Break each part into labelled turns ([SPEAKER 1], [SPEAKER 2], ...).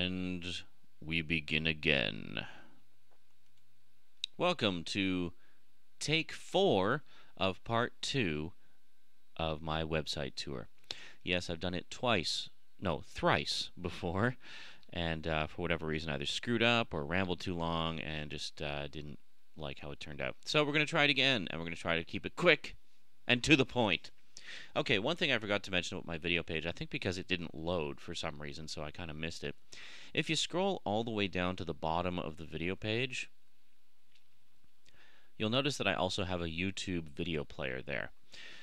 [SPEAKER 1] And we begin again. Welcome to take 4 of part 2 of my website tour. Yes, I've done it thrice before, and for whatever reason either screwed up or rambled too long and just didn't like how it turned out. So we're going to try it again, and we're going to try to keep it quick and to the point. Okay, one thing I forgot to mention about my video page, I think because it didn't load for some reason, so I kind of missed it. If you scroll all the way down to the bottom of the video page, you'll notice that I also have a YouTube video player there.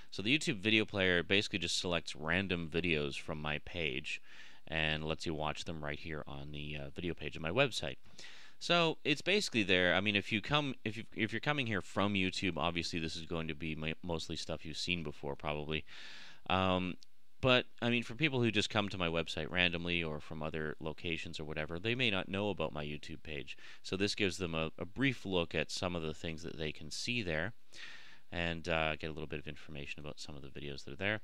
[SPEAKER 1] So the YouTube video player basically just selects random videos from my page and lets you watch them right here on the video page of my website. So it's basically there. I mean, if you're coming here from YouTube, obviously this is going to be mostly stuff you've seen before, probably. But I mean, for people who just come to my website randomly or from other locations or whatever, they may not know about my YouTube page. So this gives them a brief look at some of the things that they can see there, and get a little bit of information about some of the videos that are there,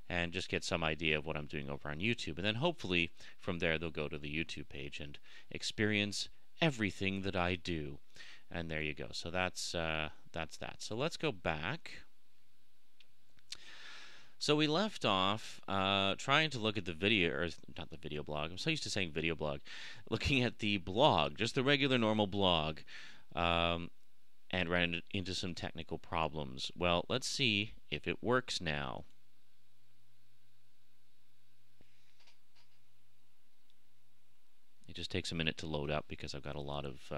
[SPEAKER 1] and just get some idea of what I'm doing over on YouTube. And then hopefully from there they'll go to the YouTube page and experience everything that I do. And there you go. So that's that. So let's go back. So we left off trying to look at the video, or not the video blog. I'm so used to saying video blog. Looking at the blog, just the regular normal blog, and ran into some technical problems. Well, let's see if it works now. It just takes a minute to load up because I've got a lot of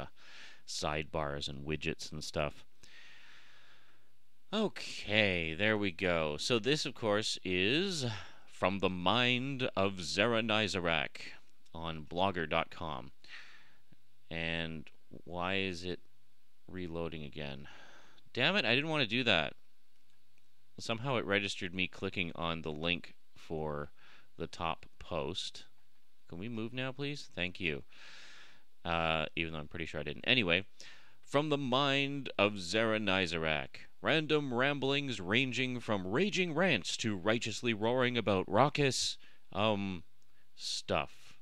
[SPEAKER 1] sidebars and widgets and stuff. Okay, there we go. So this, of course, is From the Mind of Zaranyzerak on blogger.com. And why is it reloading again? Damn it, I didn't want to do that. Somehow it registered me clicking on the link for the top post. Can we move now, please? Thank you. Even though I'm pretty sure I didn't. Anyway, From the Mind of Zaranyzerak. Random ramblings ranging from raging rants to righteously roaring about raucous, stuff.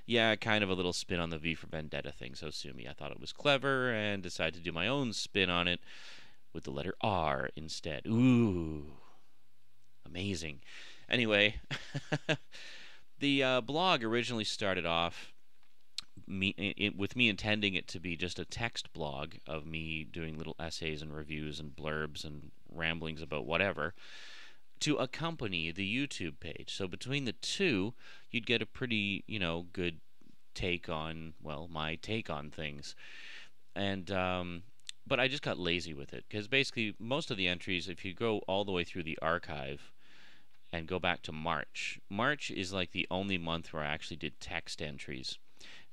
[SPEAKER 1] Yeah, kind of a little spin on the V for Vendetta thing, so sue me. I thought it was clever and decided to do my own spin on it with the letter R instead. Ooh. Amazing. Anyway, the blog originally started off with me intending it to be just a text blog of me doing little essays and reviews and blurbs and ramblings about whatever to accompany the YouTube page. So between the two, you'd get a pretty, good take on, well, my take on things. And but I just got lazy with it because basically most of the entries, if you go all the way through the archive and go back to March, March is like the only month where I actually did text entries.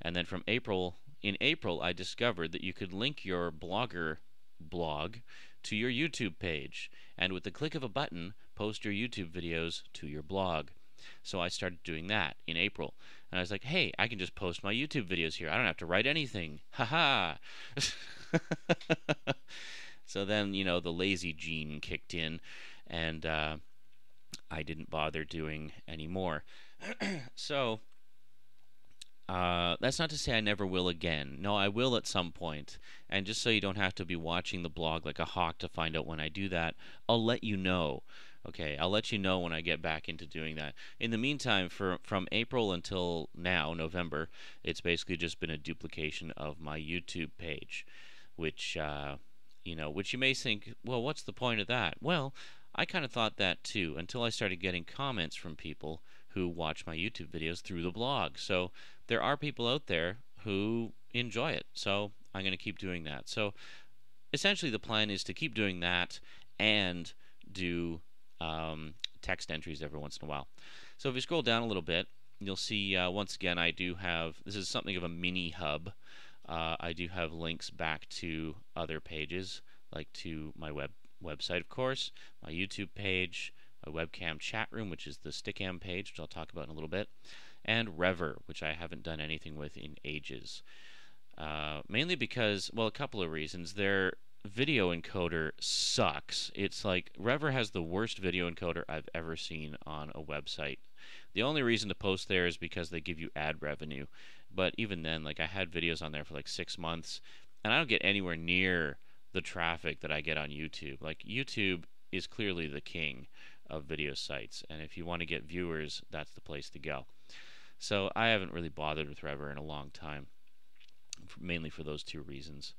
[SPEAKER 1] And then from in April, I discovered that you could link your Blogger blog to your YouTube page, and with the click of a button, post your YouTube videos to your blog. So I started doing that in April, and I was like, hey, I can just post my YouTube videos here. I don't have to write anything. Ha ha! So then, the lazy gene kicked in, and I didn't bother doing any more. So that's not to say I never will again. No, I will at some point. And just so you don't have to be watching the blog like a hawk to find out when I do that, I'll let you know. Okay, I'll let you know when I get back into doing that. In the meantime, from April until now, November, it's basically just been a duplication of my YouTube page, which you may think, well, what's the point of that? Well, I kind of thought that too, until I started getting comments from people who watch my YouTube videos through the blog. So there are people out there who enjoy it, so I'm going to keep doing that. So essentially the plan is to keep doing that and do text entries every once in a while. So if you scroll down a little bit, you'll see once again I do have, this is something of a mini hub. I do have links back to other pages, like to my website, of course, my YouTube page, a webcam chat room, which is the Stickam page, which I'll talk about in a little bit, and Rever, which I haven't done anything with in ages. Mainly because, well, a couple of reasons. Their video encoder sucks. It's like, Rever has the worst video encoder I've ever seen on a website. The only reason to post there is because they give you ad revenue. But even then, like I had videos on there for like 6 months, and I don't get anywhere near the traffic that I get on YouTube. Like YouTube is clearly the king of video sites, and if you want to get viewers, that's the place to go. So I haven't really bothered with Rever in a long time, mainly for those two reasons.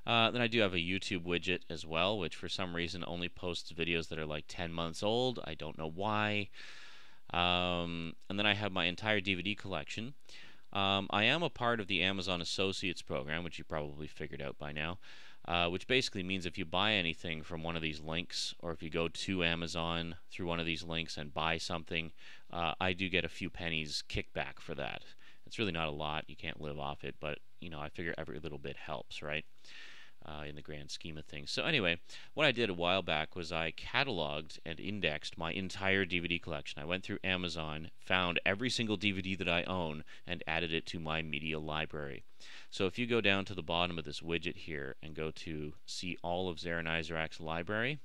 [SPEAKER 1] Then I do have a YouTube widget as well, which for some reason only posts videos that are like 10 months old. I don't know why. And then I have my entire DVD collection. I am a part of the Amazon Associates program, which you probably figured out by now, which basically means if you buy anything from one of these links, or if you go to Amazon through one of these links and buy something, I do get a few pennies kickback for that. It's really not a lot. You can't live off it, but you know, I figure every little bit helps, right? In the grand scheme of things. So anyway, what I did a while back was I cataloged and indexed my entire DVD collection. I went through Amazon, found every single DVD that I own, and added it to my media library. So if you go down to the bottom of this widget here and go to see all of Zaranyzerak's library,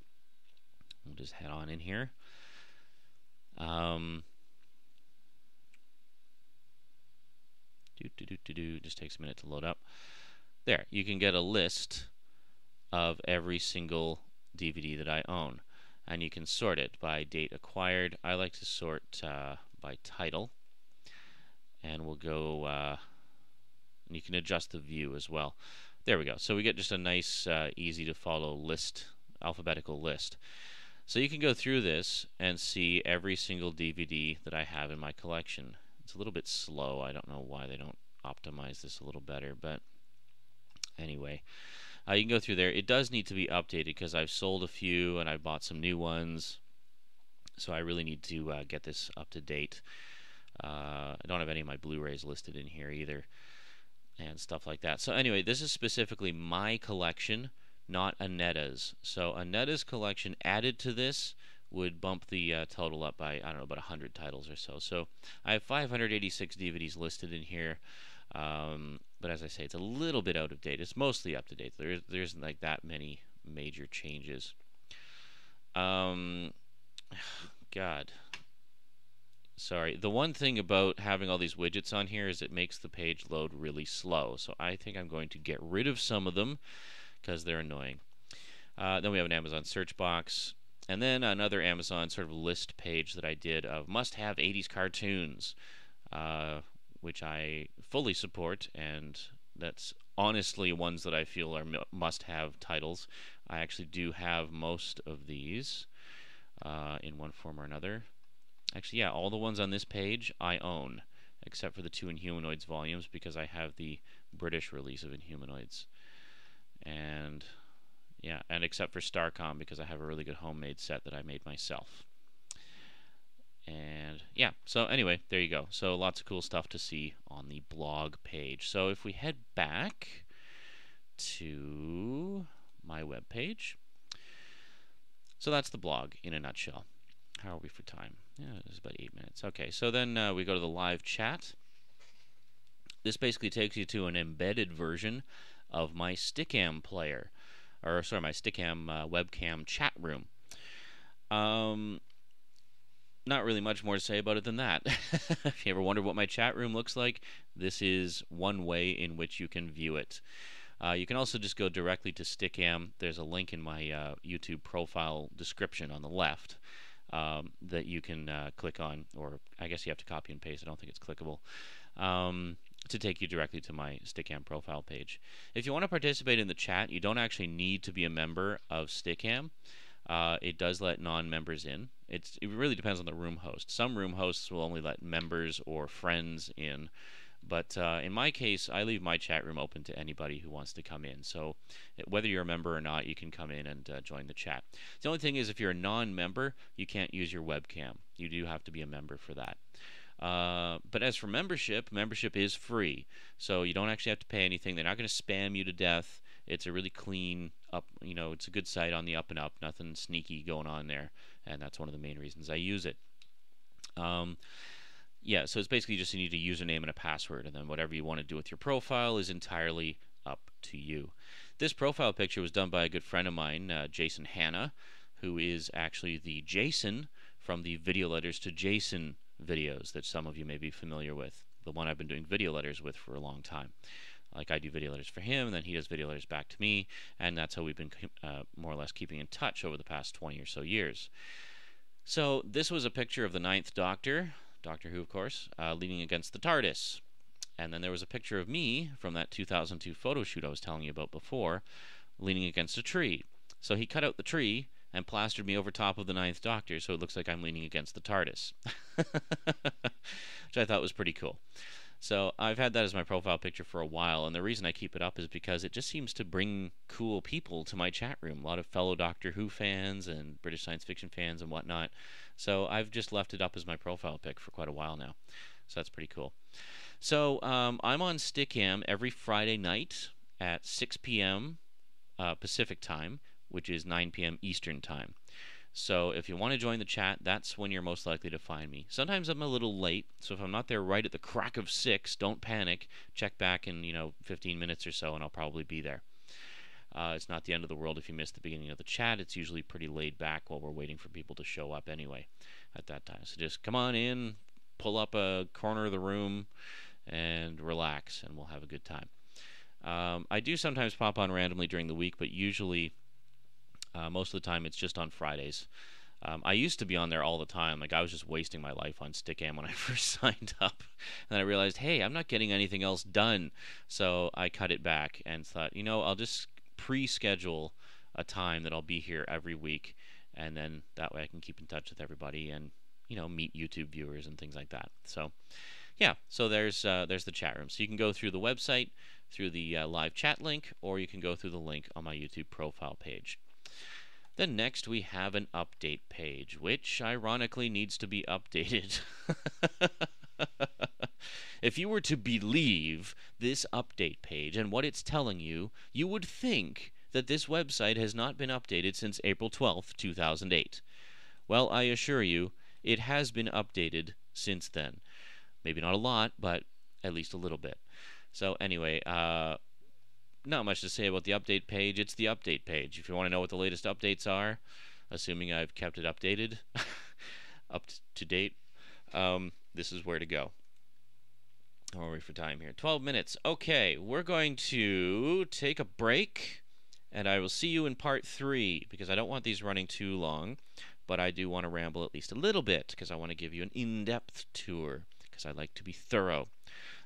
[SPEAKER 1] we'll just head on in here. Just takes a minute to load up. There, you can get a list of every single DVD that I own, and you can sort it by date acquired. I like to sort by title, and we'll go, and you can adjust the view as well. There we go. So we get just a nice, easy to follow list, alphabetical list. So you can go through this and see every single DVD that I have in my collection. It's a little bit slow. I don't know why they don't optimize this a little better, but anyway, you can go through there. It does need to be updated because I've sold a few and I bought some new ones, so I really need to get this up to date. I don't have any of my Blu-rays listed in here either and stuff like that. So anyway, this is specifically my collection, not Aneta's. So Aneta's collection added to this would bump the total up by, I don't know, about 100 titles or so. So I have 586 DVDs listed in here. But as I say, it's a little bit out of date. It's mostly up to date. There isn't like that many major changes. God. Sorry. The one thing about having all these widgets on here is it makes the page load really slow. So I think I'm going to get rid of some of them because they're annoying. Then we have an Amazon search box. And then another Amazon sort of list page that I did of must-have 80s cartoons. Which I fully support, and that's honestly ones that I feel are must-have titles. I actually do have most of these in one form or another. Actually, yeah, all the ones on this page I own, except for the 2 Inhumanoids volumes, because I have the British release of Inhumanoids. And yeah, and except for Starcom, because I have a really good homemade set that I made myself. And yeah, so anyway, there you go. So lots of cool stuff to see on the blog page. So if we head back to my web page, so that's the blog in a nutshell. How are we for time? Yeah, it's about 8 minutes. Okay, so then we go to the live chat. This basically takes you to an embedded version of my Stickam player, or sorry, my Stickam webcam chat room. Not really much more to say about it than that. If you ever wondered what my chat room looks like, this is one way in which you can view it. You can also just go directly to Stickam. There's a link in my YouTube profile description on the left that you can click on, or I guess you have to copy and paste. I don't think it's clickable. To take you directly to my Stickam profile page. If you want to participate in the chat, you don't actually need to be a member of Stickam. It does let non-members in. It really depends on the room host. Some room hosts will only let members or friends in. But in my case, I leave my chat room open to anybody who wants to come in. So whether you're a member or not, you can come in and join the chat. The only thing is, if you're a non-member, you can't use your webcam. You do have to be a member for that. But as for membership, membership is free. So you don't actually have to pay anything. They're not going to spam you to death. It's a really clean, it's a good site on the up and up. Nothing sneaky going on there. And that's one of the main reasons I use it. Yeah, so it's basically just you need a username and a password, and then whatever you want to do with your profile is entirely up to you. This profile picture was done by a good friend of mine, Jason Hanna, who is actually the Jason from the Video Letters to Jason videos that some of you may be familiar with. The one I've been doing video letters with for a long time. Like I do video letters for him, and then he does video letters back to me, and that's how we've been more or less keeping in touch over the past 20 or so years. So this was a picture of the Ninth Doctor, Doctor Who of course, leaning against the TARDIS. And then there was a picture of me from that 2002 photo shoot I was telling you about before, leaning against a tree. So he cut out the tree and plastered me over top of the Ninth Doctor, so it looks like I'm leaning against the TARDIS. Which I thought was pretty cool. So I've had that as my profile picture for a while, and the reason I keep it up is because it just seems to bring cool people to my chat room. A lot of fellow Doctor Who fans and British science fiction fans and whatnot. So I've just left it up as my profile pic for quite a while now. So that's pretty cool. So I'm on Stickam every Friday night at 6 p.m. Pacific time, which is 9 p.m. Eastern time. So if you want to join the chat, that's when you're most likely to find me. Sometimes I'm a little late, so if I'm not there right at the crack of 6, don't panic. Check back in 15 minutes or so, and I'll probably be there. It's not the end of the world if you miss the beginning of the chat. It's usually pretty laid back while we're waiting for people to show up anyway at that time. So just come on in, pull up a corner of the room, and relax, and we'll have a good time. I do sometimes pop on randomly during the week, but usually most of the time it's just on Fridays. I used to be on there all the time. Like I was just wasting my life on Stickam when I first signed up. And then I realized, hey, I'm not getting anything else done. So I cut it back and thought, I'll just pre-schedule a time that I'll be here every week. And then that way I can keep in touch with everybody and, meet YouTube viewers and things like that. So, yeah, so there's the chat room. So you can go through the website, through the live chat link, or you can go through the link on my YouTube profile page. Then next we have an update page, which ironically needs to be updated. If you were to believe this update page and what it's telling you, you would think that this website has not been updated since April 12th, 2008. Well, I assure you, it has been updated since then. Maybe not a lot, but at least a little bit. So anyway, not much to say about the update page. It's the update page. If you want to know what the latest updates are, assuming I've kept it updated, up to date, this is where to go. I'll wait for time here. 12 minutes. Okay, we're going to take a break, and I will see you in part 3, because I don't want these running too long, but I do want to ramble at least a little bit, because I want to give you an in-depth tour, because I like to be thorough.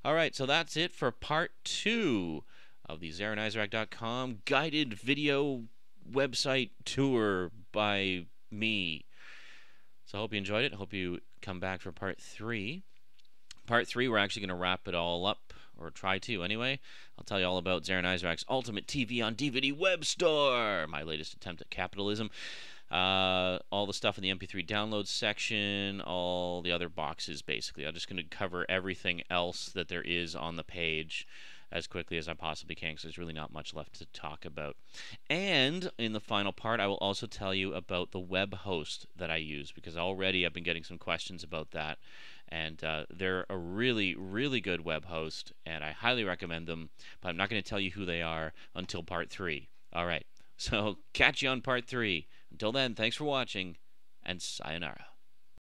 [SPEAKER 1] All right, so that's it for part 2 of the Zaranyzerak.com guided video website tour by me. So I hope you enjoyed it. I hope you come back for part 3. Part 3, we're actually going to wrap it all up, or try to anyway. I'll tell you all about Zaranyzerak's Ultimate TV on DVD web store, my latest attempt at capitalism. All the stuff in the MP3 downloads section, all the other boxes basically. I'm just going to cover everything else that there is on the page as quickly as I possibly can, because there's really not much left to talk about. And in the final part, I will also tell you about the web host that I use, because already I've been getting some questions about that. And they're a really, really good web host, and I highly recommend them, but I'm not going to tell you who they are until part 3. All right, so catch you on part 3. Until then, thanks for watching, and sayonara.